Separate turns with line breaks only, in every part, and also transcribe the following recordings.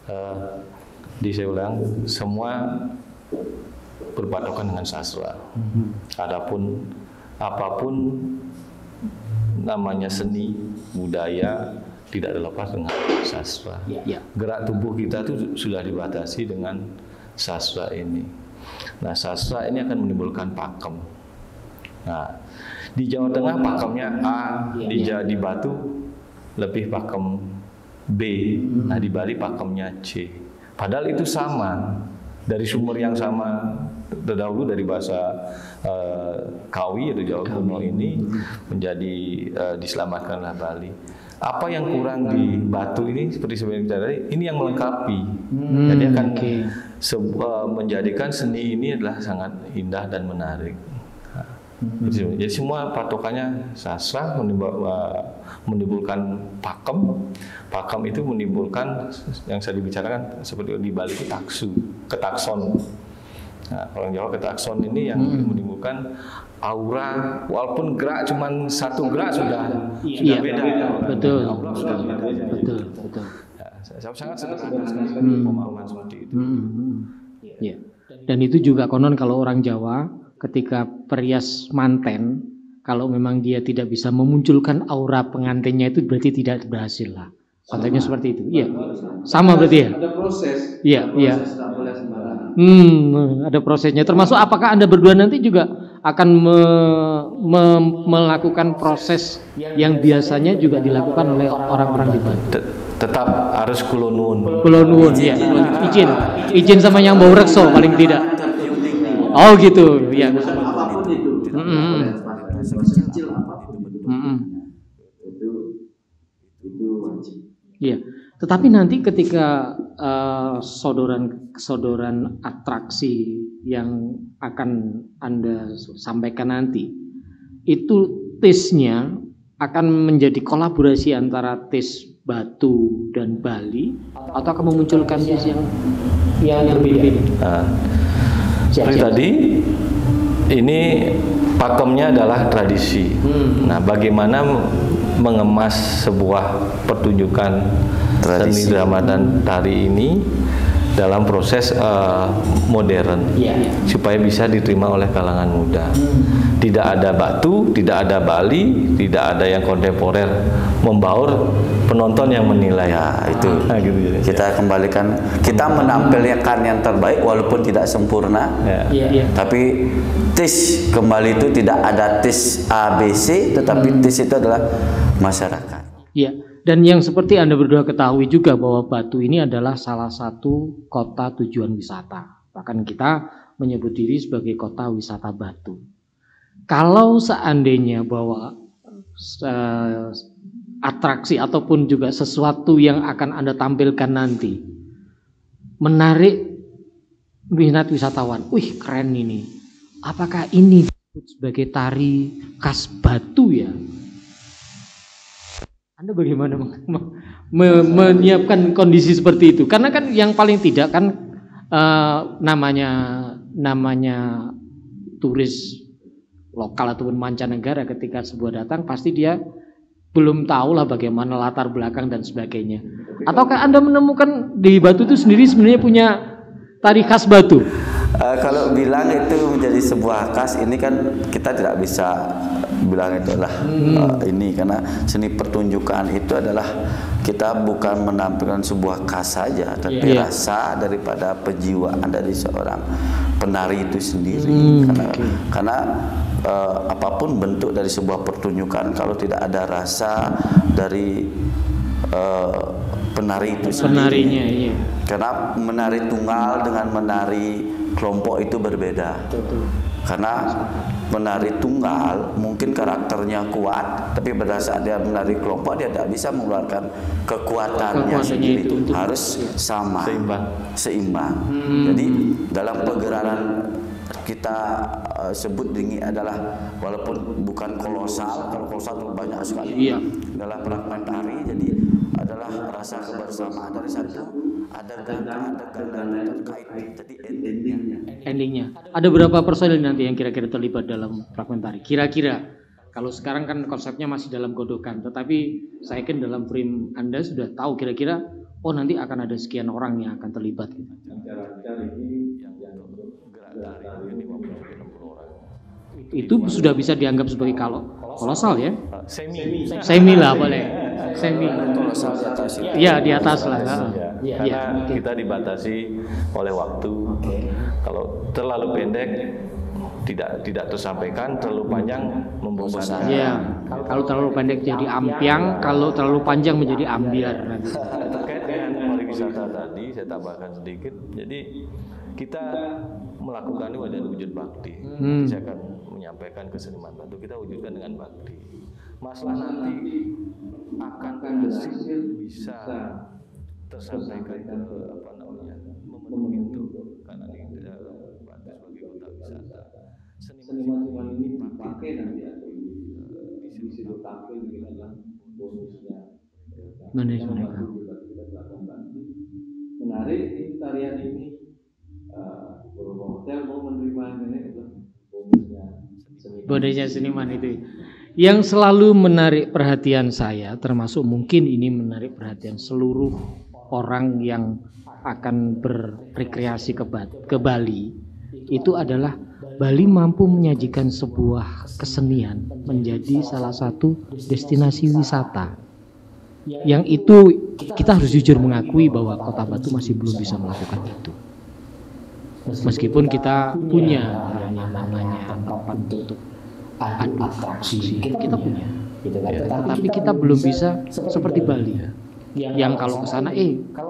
Saya ulang, semua berpatokan dengan sastra. Adapun apapun namanya seni, budaya tidak terlepas dengan sastra. Gerak tubuh kita itu sudah dibatasi dengan sastra ini. Nah, sastra ini akan menimbulkan pakem. Nah, di Jawa Tengah pakemnya A, di Batu lebih pakem B, nah di Bali pakemnya C. Padahal itu sama, dari sumber yang sama, terdahulu dari bahasa Kawi atau Jawa kuno ini menjadi diselamatkanlah Bali. Apa yang kurang di Batu ini seperti sebenarnya ini yang melengkapi. Jadi akan menjadikan seni ini adalah sangat indah dan menarik. Jadi semua patokannya sastra, menimbulkan pakem. Pakem itu menimbulkan yang saya dibicarakan seperti di Bali itu ketakson. Nah, orang Jawa ketakson ini yang menimbulkan aura, walaupun gerak cuman satu gerak sudah beda.
Betul.
Aura sudah beda. Betul. Ya, saya sangat sederhana sekali pemahaman seperti itu.
Ya. Dan itu juga konon kalau orang Jawa ketika perias manten, kalau memang dia tidak bisa memunculkan aura pengantinnya itu berarti tidak berhasil lah. Contohnya seperti itu. Iya. Sama berarti ya?
Ada proses.
Iya.
Tak boleh sembarangan.
Ada prosesnya. Termasuk apakah Anda berdua nanti juga akan melakukan proses yang biasanya juga dilakukan oleh orang-orang di Bali?
Tetap harus kulonun.
Kulonun, ya. Izin sama yang bau rekso paling tidak. Oh gitu, ya.
Apapun itu. Sekecil apapun itu. Itu wajib.
Iya. Tetapi nanti ketika sodoran atraksi yang akan Anda sampaikan nanti, itu taste-nya akan menjadi kolaborasi antara taste Batu dan Bali, atau akan memunculkan taste yang berbeda?
Seperti tadi, ini pakemnya adalah tradisi. Nah, bagaimana mengemas sebuah pertunjukan seni drama dan tari ini dalam proses modern, supaya bisa diterima oleh kalangan muda. Tidak ada Batu, tidak ada Bali, tidak ada yang kontemporer membaur penonton yang menilai.
Ya, itu
gitu,
kita kembalikan, kita menampilkan yang terbaik walaupun tidak sempurna. Tapi tis kembali itu tidak ada tis A, B, C, tetapi tis itu adalah masyarakat.
Iya. Dan yang seperti Anda berdua ketahui juga bahwa Batu ini adalah salah satu kota tujuan wisata. Bahkan kita menyebut diri sebagai kota wisata Batu. Kalau seandainya bahwa atraksi ataupun juga sesuatu yang akan Anda tampilkan nanti menarik minat wisatawan, wih keren ini. Apakah ini disebut sebagai tari khas Batu ya? Anda bagaimana menyiapkan kondisi seperti itu? Karena kan yang paling tidak kan namanya turis lokal ataupun mancanegara ketika sebuah datang pasti dia belum tahu lah bagaimana latar belakang dan sebagainya. Ataukah Anda menemukan di Batu itu sendiri sebenarnya punya tari khas Batu?
Kalau bilang itu menjadi sebuah khas, ini kan kita tidak bisa bilang itu adalah ini, karena seni pertunjukan itu adalah kita bukan menampilkan sebuah khas saja, tapi rasa daripada kejiwaan dari seorang penari itu sendiri. Karena apapun bentuk dari sebuah pertunjukan, kalau tidak ada rasa dari penari itu sendiri, karena menari tunggal dengan menari kelompok itu berbeda. Karena menari tunggal mungkin karakternya kuat, tapi pada saat dia menari kelompok dia tidak bisa mengeluarkan kekuatannya sendiri. Harus sama, seimbang. Jadi dalam pergerakan kita sebut ini adalah, walaupun bukan kolosal, kalau kolosal itu banyak sekali, adalah fragmentari. Jadi adalah rasa kebersamaan dari satu adegan terkait. Jadi
endingnya. Ada berapa personil nanti yang kira-kira terlibat dalam fragmentari? Kira-kira, kalau sekarang kan konsepnya masih dalam godokan, tetapi saya kan dalam frame Anda sudah tahu kira-kira, oh nanti akan ada sekian orang yang akan terlibat gitu.
yang untuk gerak tari 50 sampai 60 orang.
Itu sudah bisa dianggap sebagai kolosal ya?
Semi
lah boleh. Semi.
Kolosal di atas itu.
Iya di atas lah.
Ya, karena kita dibatasi oleh waktu. Kalau terlalu pendek tidak tersampaikan, terlalu panjang membosankan.
Iya. Kalau terlalu pendek jadi ampiang, kalau terlalu panjang menjadi ambiar.
Terkait dengan pariwisata tadi, saya tambahkan sedikit. Jadi kita melakukan ini adalah wujud bakti. Saya akan menyampaikan ke seniman batu, kita wujudkan dengan bakti. Masalah nanti akan berhasil bisa tersampaikan ke memenuhi untuk karena ini Batu sebagai kota wisata. Seniman-seniman ini dipakai nanti atau disitu tampil adalah bonusnya. Menarik ini tarian ini. Hotel mau menerima ini
bonusnya seniman itu. Yang selalu menarik perhatian saya, termasuk mungkin ini menarik perhatian seluruh orang yang akan berrekreasi ke Bali, itu adalah Bali mampu menyajikan sebuah kesenian menjadi salah satu destinasi wisata. Yang itu kita harus jujur mengakui bahwa Kota Batu masih belum bisa melakukan itu. Meskipun kita punya yang namanya tempat untuk atraksi, kita punya. Tetapi kita belum bisa seperti Bali. Yang kalau ke sana,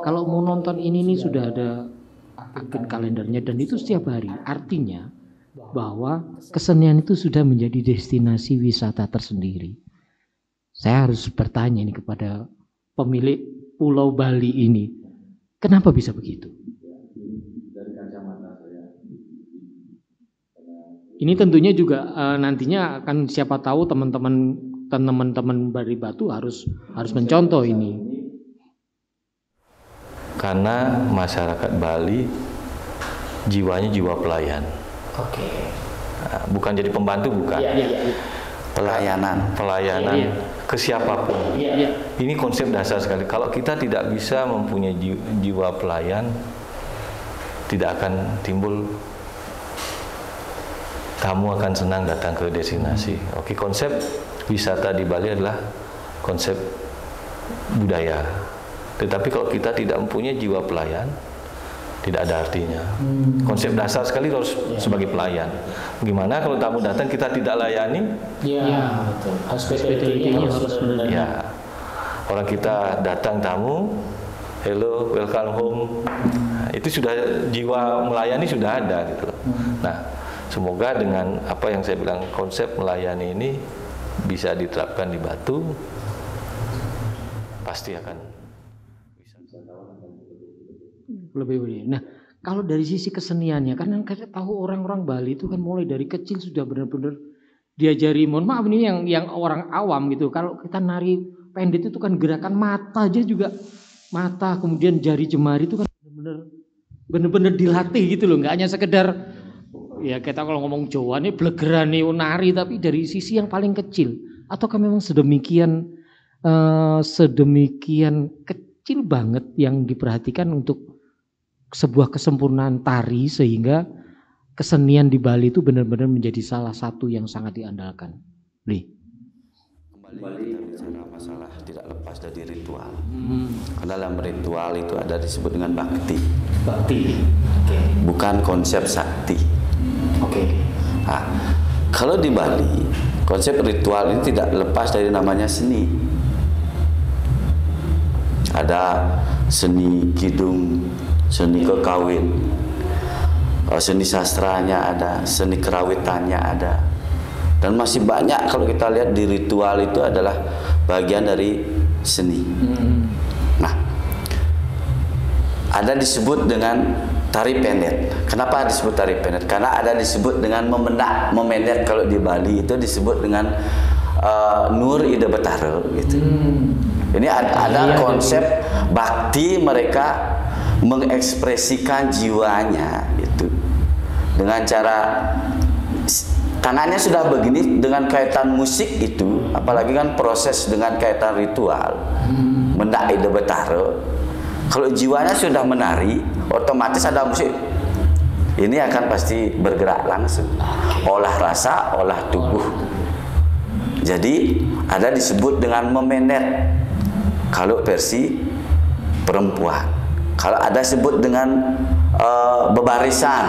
kalau mau nonton ini nih sudah ada agen kalendernya dan itu setiap hari. Artinya bahwa kesenian itu sudah menjadi destinasi wisata tersendiri. Saya harus bertanya ini kepada pemilik Pulau Bali ini, kenapa bisa begitu? Ini tentunya juga nantinya akan siapa tahu teman-teman Bali Batu harus mencontoh ini.
Karena masyarakat Bali jiwanya jiwa pelayan.
Oke.
Nah, bukan jadi pembantu, bukan.
Pelayanan
ke siapapun. Ini konsep dasar sekali. Kalau kita tidak bisa mempunyai jiwa pelayan, tidak akan timbul tamu akan senang datang ke destinasi. Oke, konsep wisata di Bali adalah konsep budaya. Tetapi kalau kita tidak mempunyai jiwa pelayan, tidak ada artinya. Konsep dasar sekali harus sebagai pelayan. Gimana kalau tamu datang kita tidak layani?
Ya, betul. Hospitality-nya harus benar.
Ya. Orang kita datang tamu, hello, welcome home. Nah, itu sudah jiwa melayani sudah ada gitu. Nah, semoga dengan apa yang saya bilang konsep melayani ini bisa diterapkan di Batu, pasti akan bisa
lebih baik. Nah, kalau dari sisi keseniannya, karena kita tahu orang-orang Bali itu kan mulai dari kecil sudah benar-benar diajari. Mohon maaf ini yang orang awam gitu. Kalau kita nari pendek itu kan gerakan mata aja juga, mata kemudian jari jemari itu kan benar-benar dilatih gitu loh. Nggak hanya sekedar ya kita kalau ngomong Jawa nih blegeran nih nari, tapi dari sisi yang paling kecil. Ataukah memang sedemikian kecil banget yang diperhatikan untuk sebuah kesempurnaan tari sehingga kesenian di Bali itu benar-benar menjadi salah satu yang sangat diandalkan.
Kembali kita bicara masalah tidak lepas dari ritual. Karena dalam ritual itu ada disebut dengan bakti. Bukan konsep sakti. Nah, kalau di Bali konsep ritual ini tidak lepas dari namanya seni. Ada seni kidung, seni kekawin, seni sastranya ada, seni kerawitannya ada, dan masih banyak. Kalau kita lihat di ritual itu adalah bagian dari seni. Nah, ada disebut dengan tari pendet. Kenapa disebut tari pendet? Karena ada disebut dengan memendet. Kalau di Bali itu disebut dengan nur ide betara gitu. Ini ada konsep bakti, mereka mengekspresikan jiwanya gitu dengan cara tangannya sudah begini dengan kaitan musik itu, apalagi kan proses dengan kaitan ritual mendak ide betara Kalau jiwanya sudah menari, otomatis ada musik. Ini akan pasti bergerak langsung. Olah rasa, olah tubuh. Jadi ada disebut dengan memenet kalau versi perempuan. Kalau ada disebut dengan bebarisan,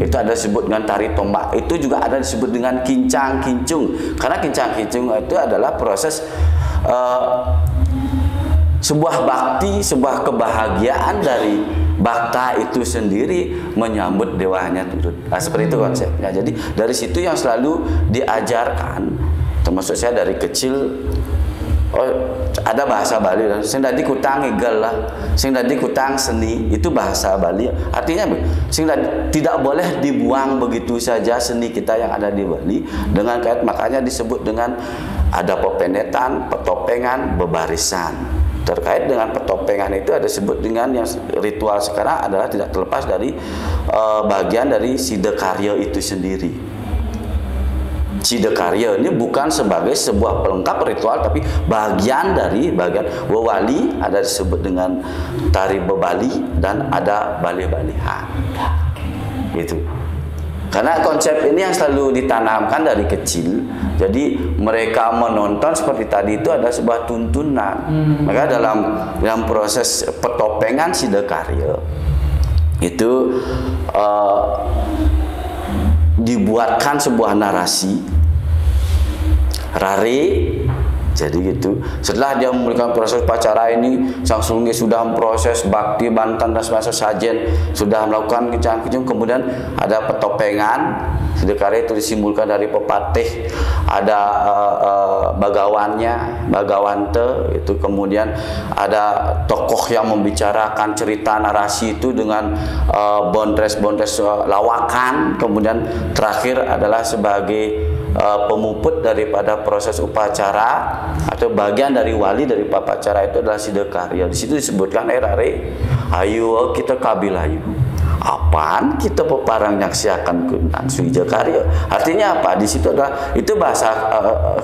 itu ada disebut dengan tari tombak. Itu juga ada disebut dengan kincang kincung. Karena kincang kincung itu adalah proses sebuah bakti, sebuah kebahagiaan dari bakta itu sendiri menyambut dewanya turut. Nah, seperti itu konsepnya. Jadi dari situ yang selalu diajarkan, termasuk saya dari kecil. Oh, ada bahasa Bali, sing dadi kutang igel lah, sing dadi kutang seni, itu bahasa Bali. Artinya sing tidak boleh dibuang begitu saja seni kita yang ada di Bali dengan kait, makanya disebut dengan ada pepenetan, petopengan, bebarisan. Terkait dengan petopengan itu ada disebut dengan yang ritual sekarang adalah tidak terlepas dari bagian dari sidekarya itu sendiri. Sidekarya ini bukan sebagai sebuah pelengkap ritual, tapi bagian dari bagian wewali, ada disebut dengan tari bebali dan ada bali-balihan. Gitu. Karena konsep ini yang selalu ditanamkan dari kecil. Jadi mereka menonton seperti tadi itu ada sebuah tuntunan. Maka dalam proses petopengan sidekarya itu dibuatkan sebuah narasi rare. Jadi gitu. Setelah dia memberikan proses upacara ini, Sang Sulunggi sudah memproses bakti bantan dan semasa sajen, sudah melakukan kincang-kincung, kemudian ada petopengan sidekarya itu disimbolkan dari pepatih, ada bagawannya, bagawante itu, kemudian ada tokoh yang membicarakan cerita narasi itu dengan bondres-bondres lawakan, kemudian terakhir adalah sebagai pemuput daripada proses upacara atau bagian dari wali dari upacara itu adalah sidekarya. Di situ disebutkan rare, ayo kita kabilayu. Apaan kita peparang nyaksiakan kunang sidekarya. Artinya apa? Di situ adalah itu bahasa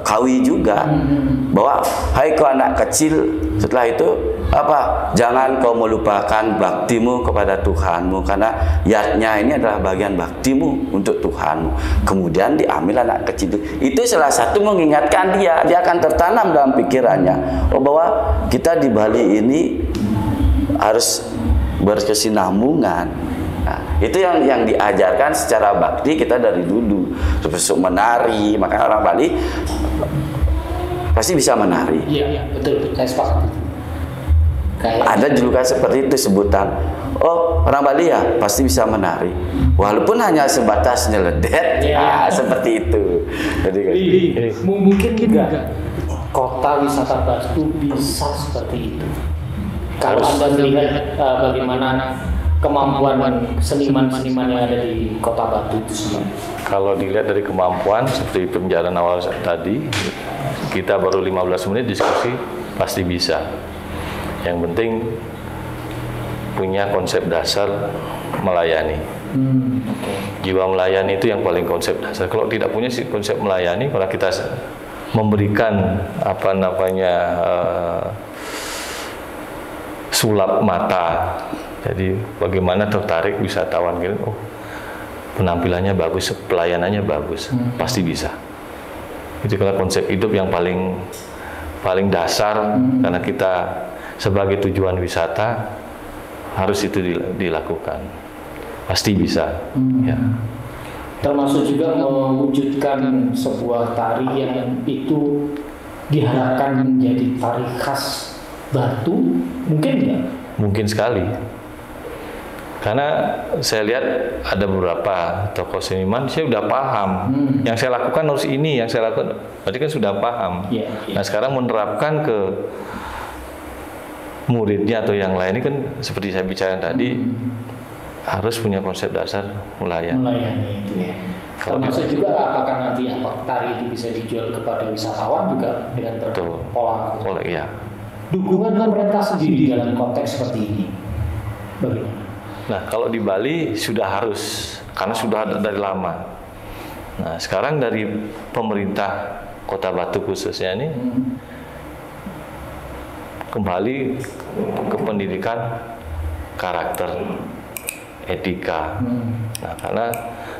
Kawi juga, bahwa hai kau anak kecil, setelah itu apa? Jangan kau melupakan baktimu kepada Tuhanmu, karena yatnya ini adalah bagian baktimu untuk Tuhanmu. Kemudian diambil anak kecil itu salah satu mengingatkan dia akan tertanam dalam pikirannya, oh, bahwa kita di Bali ini harus berkesinambungan. Nah, itu yang diajarkan secara bakti kita dari dulu, termasuk menari. Maka orang Bali pasti bisa menari.
Iya, betul, saya sepakat.
Ada julukan seperti itu, sebutan, oh orang Bali ya pasti bisa menari, walaupun hanya sebatas nyeledet, seperti itu. Jadi
mungkin juga kota wisata Batu bisa seperti itu. Kalau Anda melihat bagaimana kemampuan seniman-seniman yang ada di kota Batu itu semua.
Kalau dilihat dari kemampuan seperti pembicaraan awal tadi, kita baru 15 menit diskusi, pasti bisa. Yang penting punya konsep dasar melayani. Jiwa melayani itu yang paling konsep dasar. Kalau tidak punya konsep melayani, kalau kita memberikan apa namanya sulap mata, jadi bagaimana tertarik wisatawan gitu, oh penampilannya bagus, pelayanannya bagus, pasti bisa. Itu kalau konsep hidup yang paling dasar, karena kita sebagai tujuan wisata harus itu dilakukan, pasti bisa. Ya.
Termasuk juga mewujudkan sebuah tari yang itu diharapkan menjadi tari khas Batu, mungkin nggak?
Mungkin sekali. Karena saya lihat ada beberapa tokoh seniman, saya udah paham. Yang saya lakukan harus ini, yang saya lakukan, berarti kan sudah paham. Nah sekarang menerapkan ke muridnya atau yang lain ini kan seperti saya bicara tadi, harus punya konsep dasar melayani.
Itu ya. Termasuk juga apakah nanti tari itu bisa dijual kepada wisatawan juga dengan pola
ya.
Dukungan pemerintah sendiri dalam konteks seperti ini bagaimana?
Nah kalau di Bali sudah harus, karena sudah ada dari lama. Nah sekarang dari pemerintah Kota Batu khususnya ini kembali ke pendidikan karakter, etika. Nah, karena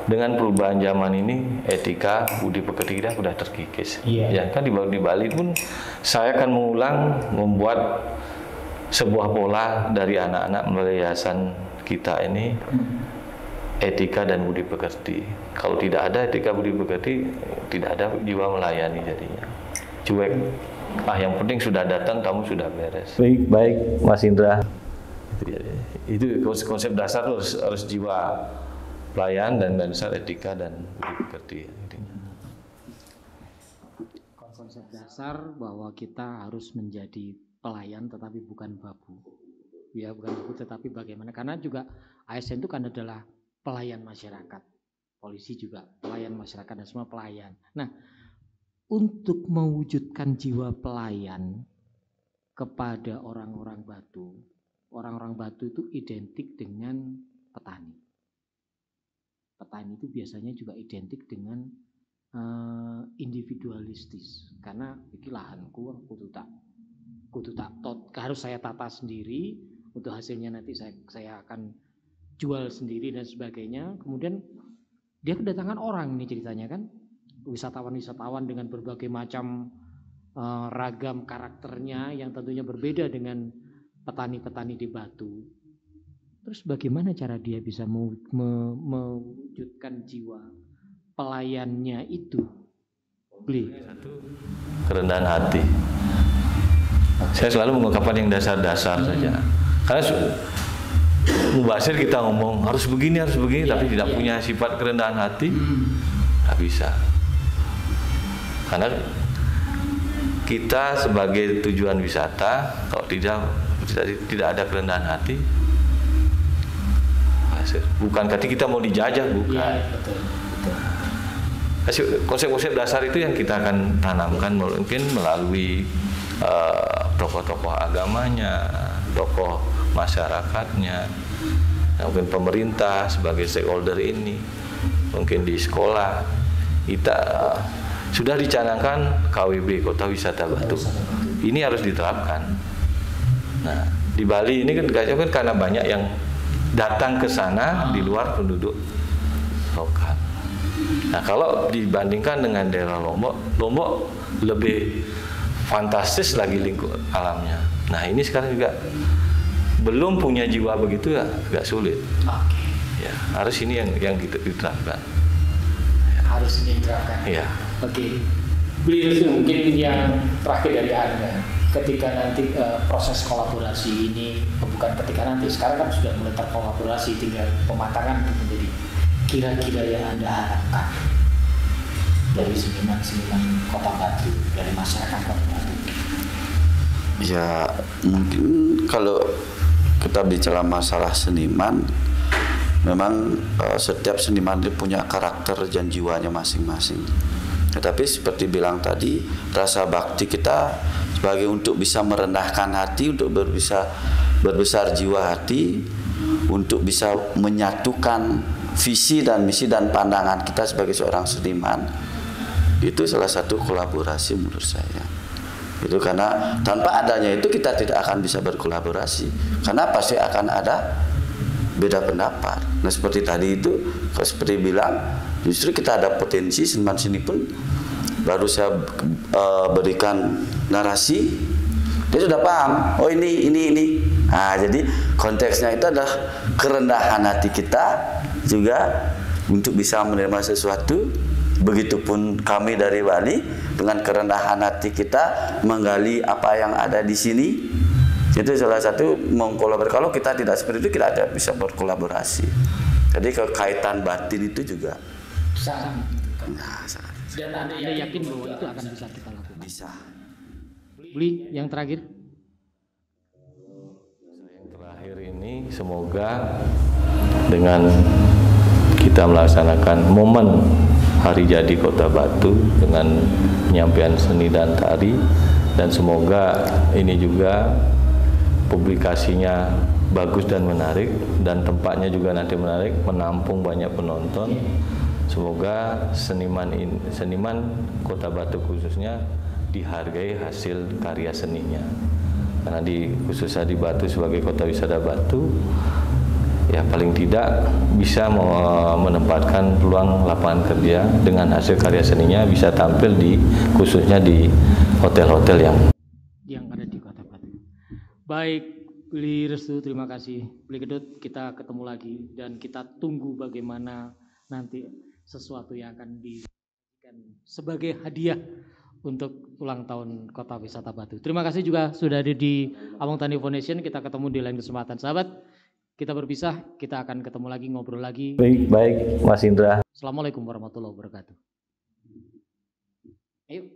dengan perubahan zaman ini, etika, budi pekerti kita sudah terkikis. Ya kan di Bali pun saya akan membuat sebuah pola dari anak-anak melalui yayasan kita ini, etika dan budi pekerti. Kalau tidak ada etika budi pekerti, tidak ada jiwa melayani jadinya. Cuek. Yang penting sudah datang, kamu sudah beres. Baik, Mas Indra. Itu konsep dasar harus jiwa pelayan dan dasar etika dan budi pekerti.
Konsep dasar bahwa kita harus menjadi pelayan tetapi bukan babu. Ya, bukan babu tetapi bagaimana? Karena juga ASN itu kan adalah pelayan masyarakat. Polisi juga pelayan masyarakat dan semua pelayan. Nah, untuk mewujudkan jiwa pelayan kepada orang-orang Batu itu identik dengan petani. Petani itu biasanya juga identik dengan individualistis, karena iki lahanku kudu tak harus saya tata sendiri, untuk hasilnya nanti saya akan jual sendiri dan sebagainya. Kemudian dia kedatangan orang, ini ceritanya kan, wisatawan dengan berbagai macam ragam karakternya yang tentunya berbeda dengan petani-petani di Batu. Terus bagaimana cara dia bisa mewujudkan jiwa pelayannya itu? Beli
satu, kerendahan hati. Saya selalu mengungkapkan yang dasar-dasar saja. Karena mubasir kita ngomong harus begini, tapi tidak punya sifat kerendahan hati, nggak bisa. Karena kita sebagai tujuan wisata, kalau tidak ada kerendahan hati, bukan berarti kita mau dijajah, bukan.
Ya, betul.
Konsep-konsep dasar itu yang kita akan tanamkan mungkin melalui tokoh-tokoh agamanya, tokoh masyarakatnya, mungkin pemerintah sebagai stakeholder ini, mungkin di sekolah kita sudah dicanangkan KWB, Kota Wisata Batu. Ini harus diterapkan. Nah, di Bali ini kan karena banyak yang datang ke sana di luar penduduk lokal. Nah, kalau dibandingkan dengan daerah Lombok lebih fantastis lagi lingkup alamnya. Nah, ini sekarang juga belum punya jiwa begitu, ya agak sulit. Ya, harus ini yang diterapkan.
Harus diterapkan.
Ya.
Oke. Beliau mungkin yang terakhir dari Anda, ketika nanti proses kolaborasi ini, bukan ketika nanti, sekarang kan sudah mulai terkolaborasi, tinggal pematangan untuk menjadi kira-kira yang Anda harapkan dari seniman-seniman Kota Batu, dari masyarakat Kota Batu.
Ya, mungkin kalau kita bicara masalah seniman, memang setiap seniman itu punya karakter dan jiwanya masing-masing. Tetapi seperti bilang tadi, rasa bakti kita sebagai untuk bisa merendahkan hati, untuk berbesar jiwa hati, untuk bisa menyatukan visi dan misi dan pandangan kita sebagai seorang seniman, itu salah satu kolaborasi menurut saya. Itu karena tanpa adanya itu kita tidak akan bisa berkolaborasi, karena pasti akan ada beda pendapat. Nah, seperti tadi itu, kalau seperti bilang, justru kita ada potensi seniman seni pun baru saya berikan narasi, dia sudah paham. Oh ini. Nah, jadi konteksnya itu adalah kerendahan hati kita juga untuk bisa menerima sesuatu. Begitupun kami dari Bali dengan kerendahan hati kita menggali apa yang ada di sini. Itu salah satu mengkolaborasi. Kalau kita tidak seperti itu, kita tidak bisa berkolaborasi. Jadi kekaitan batin itu juga
sangat.
Nah, sangat.
Dan Anda yakin bahwa itu akan bisa kita lakukan?
Bisa.
Beli yang terakhir.
Yang terakhir ini semoga dengan kita melaksanakan momen Hari Jadi Kota Batu dengan penyampaian seni dan tari, dan semoga ini juga publikasinya bagus dan menarik, dan tempatnya juga nanti menarik, menampung banyak penonton. Semoga seniman Kota Batu khususnya dihargai hasil karya seninya. Karena khususnya di Batu sebagai kota wisata Batu, ya paling tidak bisa menempatkan peluang lapangan kerja dengan hasil karya seninya bisa tampil khususnya di hotel-hotel
yang ada di kota Batu. Baik, Beli Restu, terima kasih. Beli Gedut, kita ketemu lagi dan kita tunggu bagaimana nanti sesuatu yang akan diberikan sebagai hadiah untuk ulang tahun Kota Wisata Batu. Terima kasih juga sudah ada di Among Tani Foundation. Kita ketemu di lain kesempatan, sahabat. Kita berpisah, kita akan ketemu lagi, ngobrol lagi.
Baik, Mas Indra.
Assalamualaikum warahmatullahi wabarakatuh. Ayo.